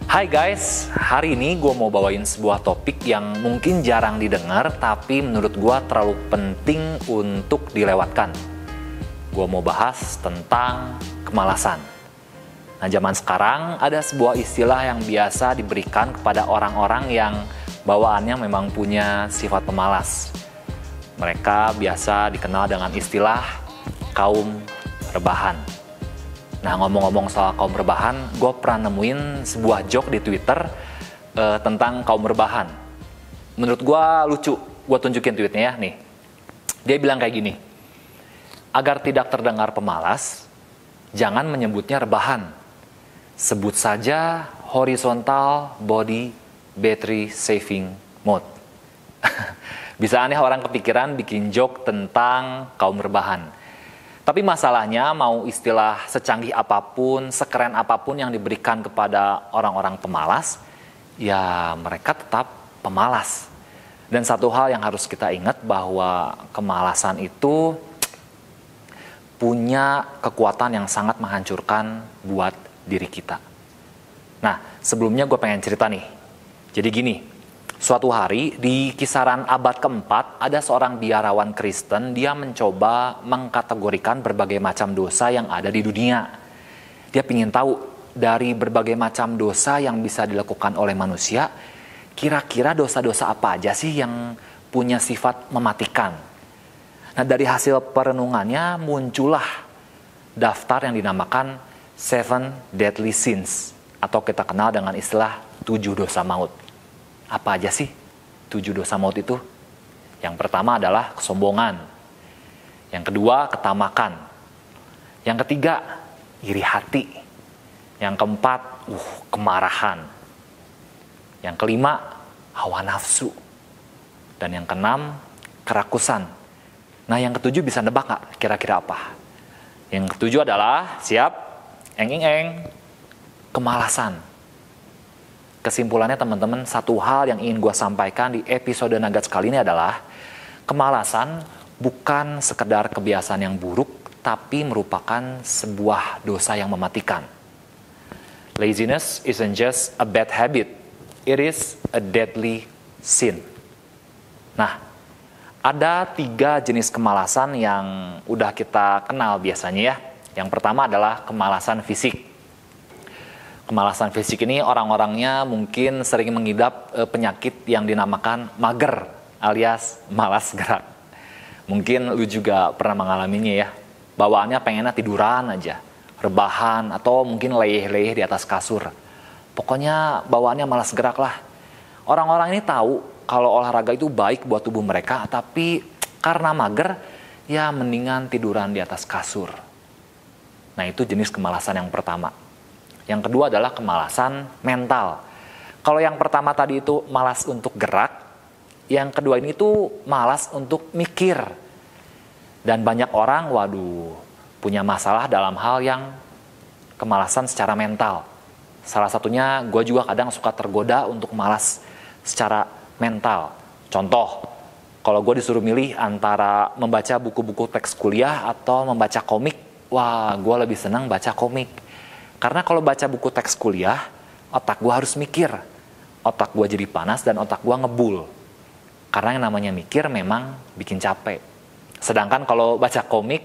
Hai guys, hari ini gue mau bawain sebuah topik yang mungkin jarang didengar tapi menurut gue terlalu penting untuk dilewatkan. Gue mau bahas tentang kemalasan. Nah, zaman sekarang ada sebuah istilah yang biasa diberikan kepada orang-orang yang bawaannya memang punya sifat pemalas. Mereka biasa dikenal dengan istilah kaum rebahan. Nah, ngomong-ngomong soal kaum rebahan, gue pernah nemuin sebuah joke di Twitter tentang kaum rebahan. Menurut gue lucu, gue tunjukin tweetnya ya, nih. Dia bilang kayak gini, agar tidak terdengar pemalas, jangan menyebutnya rebahan. Sebut saja horizontal body battery saving mode. Bisa aneh orang kepikiran bikin joke tentang kaum rebahan. Tapi masalahnya mau istilah secanggih apapun, sekeren apapun yang diberikan kepada orang-orang pemalas, ya mereka tetap pemalas. Dan satu hal yang harus kita ingat bahwa kemalasan itu punya kekuatan yang sangat menghancurkan buat diri kita. Nah, sebelumnya gue pengen cerita nih. Jadi gini, suatu hari di kisaran abad keempat ada seorang biarawan Kristen, dia mencoba mengkategorikan berbagai macam dosa yang ada di dunia. Dia ingin tahu dari berbagai macam dosa yang bisa dilakukan oleh manusia, kira-kira dosa-dosa apa aja sih yang punya sifat mematikan. Nah, dari hasil perenungannya muncullah daftar yang dinamakan 7 Deadly Sins, atau kita kenal dengan istilah 7 dosa maut. Apa aja sih 7 dosa maut itu? Yang pertama adalah kesombongan. Yang kedua, ketamakan. Yang ketiga, iri hati. Yang keempat, kemarahan. Yang kelima, hawa nafsu. Dan yang keenam, kerakusan. Nah, yang ketujuh bisa nebak nggak kira-kira apa? Yang ketujuh adalah, siap, kemalasan. Kesimpulannya teman-teman, satu hal yang ingin gue sampaikan di episode Nuggets kali ini adalah kemalasan bukan sekedar kebiasaan yang buruk, tapi merupakan sebuah dosa yang mematikan. Laziness isn't just a bad habit, it is a deadly sin. Nah, ada 3 jenis kemalasan yang udah kita kenal biasanya ya. Yang pertama adalah kemalasan fisik. Kemalasan fisik ini orang-orangnya mungkin sering mengidap penyakit yang dinamakan mager alias malas gerak. Mungkin lu juga pernah mengalaminya ya. Bawaannya pengennya tiduran aja, rebahan atau mungkin leyeh-leyeh di atas kasur. Pokoknya bawaannya malas gerak lah. Orang-orang ini tahu kalau olahraga itu baik buat tubuh mereka, tapi karena mager ya mendingan tiduran di atas kasur. Nah, itu jenis kemalasan yang pertama. Yang kedua adalah kemalasan mental. Kalau yang pertama tadi itu malas untuk gerak, yang kedua ini tuh malas untuk mikir. Dan banyak orang, punya masalah dalam hal yang kemalasan secara mental. Salah satunya gue juga kadang suka tergoda untuk malas secara mental. Contoh, kalau gue disuruh milih antara membaca buku-buku teks kuliah atau membaca komik, gue lebih senang baca komik. Karena kalau baca buku teks kuliah, otak gue harus mikir. Otak gue jadi panas dan otak gue ngebul. Karena yang namanya mikir memang bikin capek. Sedangkan kalau baca komik,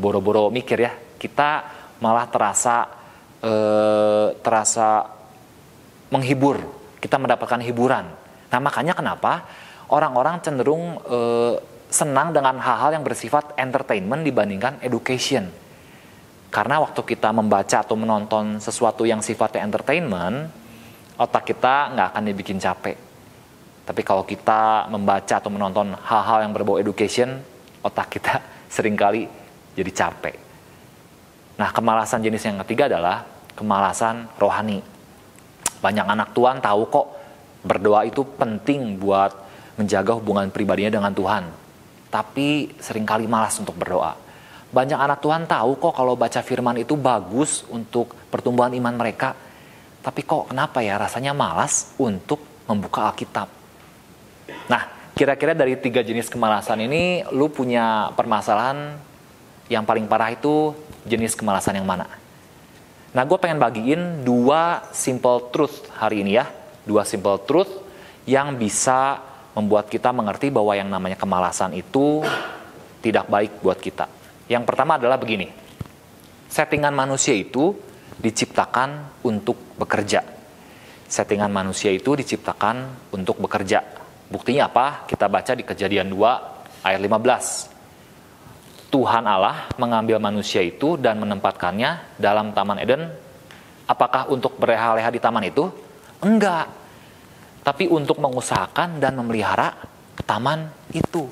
boro-boro mikir ya, kita malah terasa menghibur. Kita mendapatkan hiburan. Nah, makanya kenapa orang-orang cenderung senang dengan hal-hal yang bersifat entertainment dibandingkan education. Karena waktu kita membaca atau menonton sesuatu yang sifatnya entertainment, otak kita nggak akan dibikin capek. Tapi kalau kita membaca atau menonton hal-hal yang berbau education, otak kita seringkali jadi capek. Nah, kemalasan jenis yang ketiga adalah kemalasan rohani. Banyak anak Tuhan tahu kok berdoa itu penting buat menjaga hubungan pribadinya dengan Tuhan. Tapi seringkali malas untuk berdoa. Banyak anak Tuhan tahu kok kalau baca firman itu bagus untuk pertumbuhan iman mereka. Tapi kok kenapa ya rasanya malas untuk membuka Alkitab. Nah, kira-kira dari 3 jenis kemalasan ini, lu punya permasalahan yang paling parah itu jenis kemalasan yang mana? Nah, gue pengen bagiin 2 simple truth hari ini ya. 2 simple truth yang bisa membuat kita mengerti bahwa yang namanya kemalasan itu tidak baik buat kita. Yang pertama adalah begini. Settingan manusia itu diciptakan untuk bekerja. Settingan manusia itu diciptakan untuk bekerja. Buktinya apa? Kita baca di Kejadian 2 ayat 15. Tuhan Allah mengambil manusia itu dan menempatkannya dalam Taman Eden. Apakah untuk berleha-leha di taman itu? Enggak. Tapi untuk mengusahakan dan memelihara taman itu.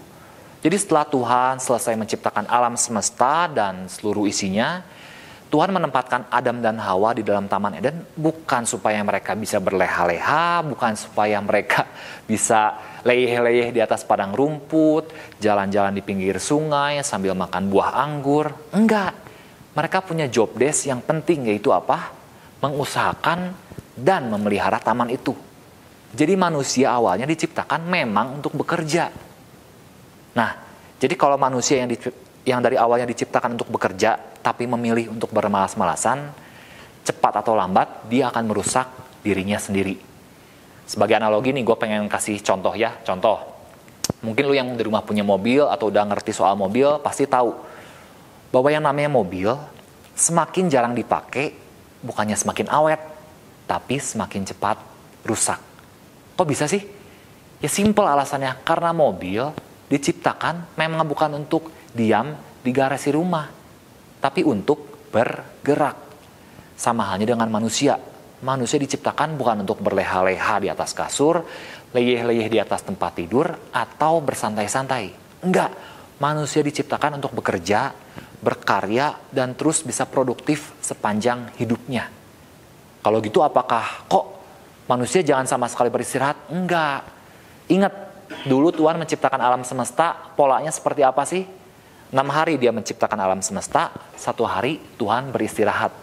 Jadi setelah Tuhan selesai menciptakan alam semesta dan seluruh isinya, Tuhan menempatkan Adam dan Hawa di dalam Taman Eden bukan supaya mereka bisa berleha-leha, bukan supaya mereka bisa leyeh-leyeh di atas padang rumput, jalan-jalan di pinggir sungai sambil makan buah anggur. Enggak. Mereka punya job desk yang penting, yaitu apa? Mengusahakan dan memelihara taman itu. Jadi manusia awalnya diciptakan memang untuk bekerja. Nah, jadi kalau manusia yang dari awalnya diciptakan untuk bekerja, tapi memilih untuk bermalas-malasan, cepat atau lambat dia akan merusak dirinya sendiri. Sebagai analogi nih, gue pengen kasih contoh ya. Contoh, mungkin lu yang di rumah punya mobil atau udah ngerti soal mobil, pasti tahu bahwa yang namanya mobil semakin jarang dipakai, bukannya semakin awet, tapi semakin cepat rusak. Kok bisa sih? Ya simple alasannya, karena mobil diciptakan memang bukan untuk diam di garasi rumah, tapi untuk bergerak. Sama halnya dengan manusia. Manusia diciptakan bukan untuk berleha-leha di atas kasur, leyeh-leyeh di atas tempat tidur, atau bersantai-santai. Enggak. Manusia diciptakan untuk bekerja, berkarya, dan terus bisa produktif sepanjang hidupnya. Kalau gitu apakah kok manusia jangan sama sekali beristirahat? Enggak. Ingat, dulu Tuhan menciptakan alam semesta, polanya seperti apa sih? 6 hari dia menciptakan alam semesta, 1 hari Tuhan beristirahat.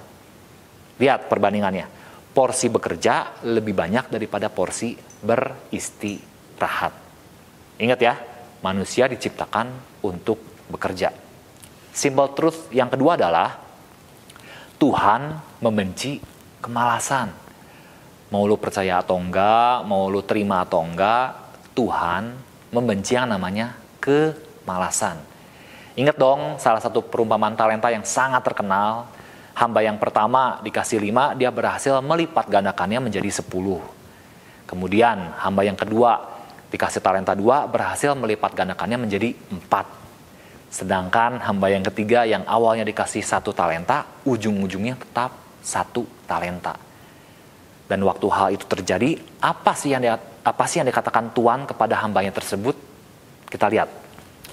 Lihat perbandingannya. Porsi bekerja lebih banyak daripada porsi beristirahat. Ingat ya, manusia diciptakan untuk bekerja. Simple truth yang kedua adalah Tuhan membenci kemalasan. Mau lu percaya atau enggak, mau lu terima atau enggak, Tuhan membenci yang namanya kemalasan. Ingat dong, salah satu perumpamaan talenta yang sangat terkenal, hamba yang pertama dikasih 5, dia berhasil melipat gandakannya menjadi 10. Kemudian hamba yang kedua dikasih talenta 2, berhasil melipat gandakannya menjadi 4. Sedangkan hamba yang ketiga yang awalnya dikasih 1 talenta, ujung-ujungnya tetap 1 talenta. Dan waktu hal itu terjadi, apa sih yang dikatakan Tuhan kepada hambanya tersebut? Kita lihat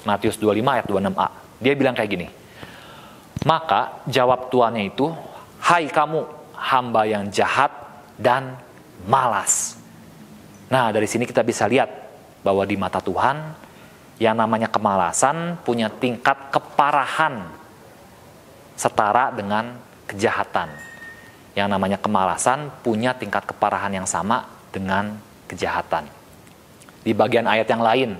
Matius 25 ayat 26a. Dia bilang kayak gini. Maka jawab tuannya itu, hai kamu hamba yang jahat dan malas. Nah, dari sini kita bisa lihat bahwa di mata Tuhan yang namanya kemalasan punya tingkat keparahan setara dengan kejahatan. Yang namanya kemalasan punya tingkat keparahan yang sama dengan kejahatan. Di bagian ayat yang lain,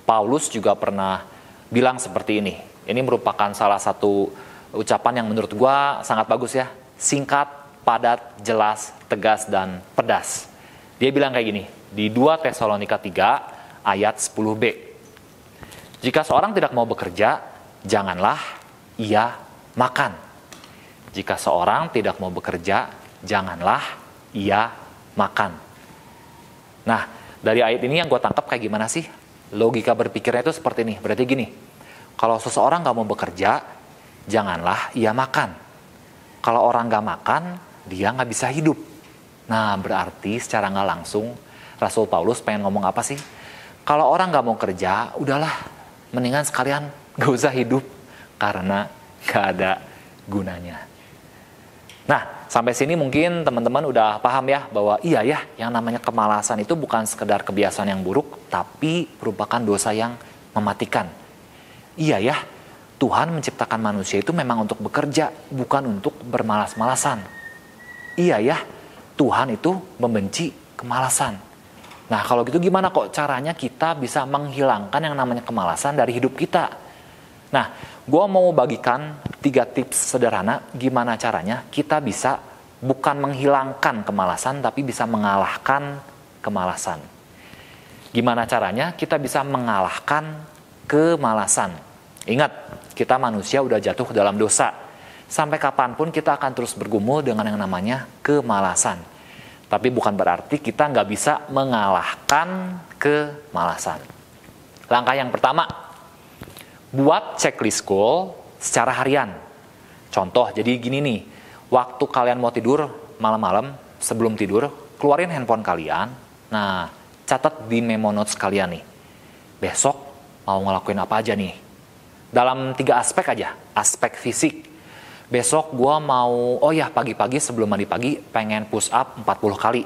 Paulus juga pernah bilang seperti ini. Ini merupakan salah satu ucapan yang menurut gua sangat bagus ya. Singkat, padat, jelas, tegas, dan pedas. Dia bilang kayak gini, di 2 Tesalonika 3 ayat 10b. Jika seorang tidak mau bekerja, janganlah ia makan. Jika seorang tidak mau bekerja, janganlah ia makan. Nah, dari ayat ini yang gue tangkap kayak gimana sih? Logika berpikirnya itu seperti ini. Berarti gini, kalau seseorang gak mau bekerja, janganlah ia makan. Kalau orang gak makan, dia gak bisa hidup. Nah, berarti secara gak langsung, Rasul Paulus pengen ngomong apa sih? Kalau orang gak mau kerja, udahlah, mendingan sekalian gak usah hidup. Karena gak ada gunanya. Nah, sampai sini mungkin teman-teman udah paham ya bahwa iya ya, yang namanya kemalasan itu bukan sekedar kebiasaan yang buruk, tapi merupakan dosa yang mematikan. Iya ya, Tuhan menciptakan manusia itu memang untuk bekerja, bukan untuk bermalas-malasan. Iya ya, Tuhan itu membenci kemalasan. Nah, kalau gitu gimana kok caranya kita bisa menghilangkan yang namanya kemalasan dari hidup kita? Nah, gue mau bagikan 3 tips sederhana gimana caranya kita bisa bukan menghilangkan kemalasan, tapi bisa mengalahkan kemalasan. Gimana caranya kita bisa mengalahkan kemalasan? Ingat, kita manusia udah jatuh ke dalam dosa. Sampai kapanpun kita akan terus bergumul dengan yang namanya kemalasan. Tapi bukan berarti kita nggak bisa mengalahkan kemalasan. Langkah yang pertama, buat checklist goal secara harian. Contoh, jadi gini nih, waktu kalian mau tidur malam-malam, sebelum tidur, keluarin handphone kalian. Nah, catat di memo notes kalian nih. Besok mau ngelakuin apa aja nih? Dalam 3 aspek aja. Aspek fisik. Besok gue mau, pagi-pagi sebelum mandi pagi, pengen push up 40 kali.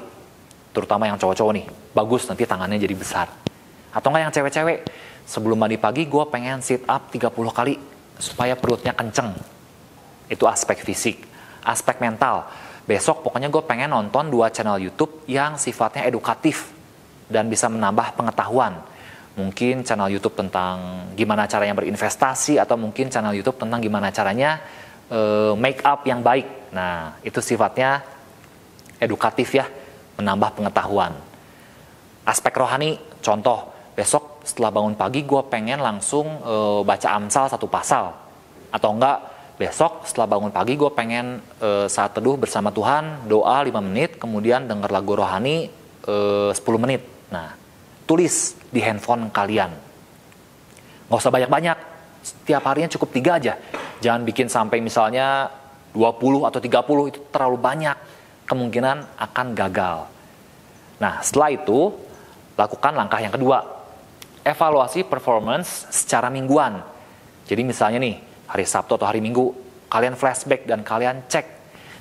Terutama yang cowok-cowok nih. Bagus, nanti tangannya jadi besar. Atau enggak yang cewek-cewek, sebelum mandi pagi gue pengen sit up 30 kali supaya perutnya kenceng. Itu aspek fisik. Aspek mental, besok pokoknya gue pengen nonton 2 channel YouTube yang sifatnya edukatif dan bisa menambah pengetahuan. Mungkin channel YouTube tentang gimana caranya berinvestasi, atau mungkin channel YouTube tentang gimana caranya make up yang baik. Nah, itu sifatnya edukatif ya, menambah pengetahuan. Aspek rohani, contoh, besok setelah bangun pagi gue pengen langsung baca Amsal 1 pasal. Atau enggak, besok setelah bangun pagi gue pengen saat teduh bersama Tuhan, doa 5 menit, kemudian denger lagu rohani 10 menit. Nah, tulis di handphone kalian. Nggak usah banyak-banyak, setiap harinya cukup 3 aja. Jangan bikin sampai misalnya 20 atau 30, itu terlalu banyak. Kemungkinan akan gagal. Nah, setelah itu, lakukan langkah yang kedua. Evaluasi performance secara mingguan. Jadi misalnya nih, hari Sabtu atau hari Minggu, kalian flashback dan kalian cek.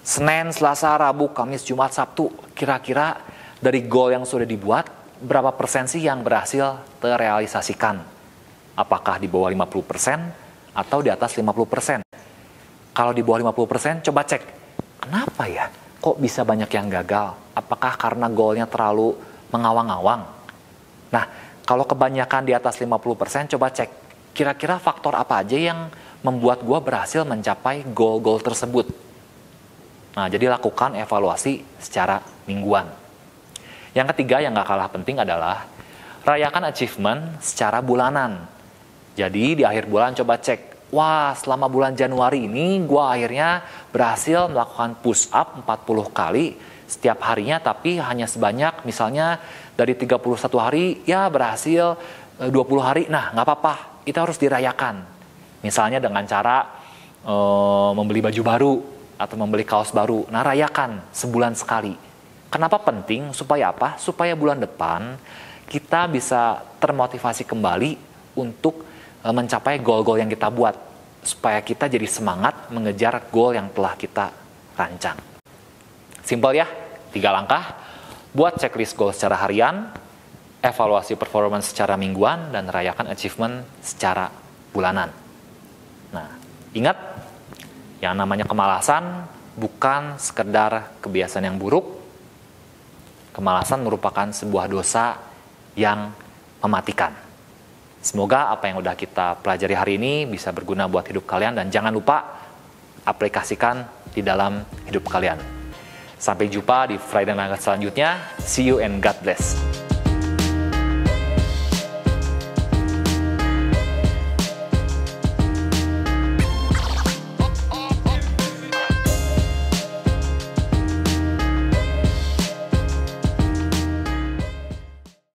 Senin, Selasa, Rabu, Kamis, Jumat, Sabtu, kira-kira dari goal yang sudah dibuat, berapa persen sih yang berhasil terrealisasikan? Apakah di bawah 50% atau di atas 50%? Kalau di bawah 50%, coba cek. Kenapa ya? Kok bisa banyak yang gagal? Apakah karena goalnya terlalu mengawang-awang? Nah, kalau kebanyakan di atas 50%, coba cek. Kira-kira faktor apa aja yang membuat gue berhasil mencapai goal-goal tersebut? Nah, jadi lakukan evaluasi secara mingguan. Yang ketiga yang gak kalah penting adalah rayakan achievement secara bulanan. Jadi di akhir bulan coba cek, wah selama bulan Januari ini gue akhirnya berhasil melakukan push up 40 kali setiap harinya, tapi hanya sebanyak misalnya dari 31 hari ya berhasil 20 hari. Nah, gak apa-apa, itu harus dirayakan. Misalnya dengan cara membeli baju baru atau membeli kaos baru. Nah, rayakan sebulan sekali. Kenapa penting? Supaya apa? Supaya bulan depan kita bisa termotivasi kembali untuk mencapai goal-goal yang kita buat. Supaya kita jadi semangat mengejar goal yang telah kita rancang. Simpel ya, 3 langkah. Buat checklist goal secara harian, evaluasi performance secara mingguan, dan rayakan achievement secara bulanan. Nah, ingat, yang namanya kemalasan bukan sekedar kebiasaan yang buruk. Kemalasan merupakan sebuah dosa yang mematikan. Semoga apa yang udah kita pelajari hari ini bisa berguna buat hidup kalian, dan jangan lupa aplikasikan di dalam hidup kalian. Sampai jumpa di Friday Nugget selanjutnya. See you and God bless.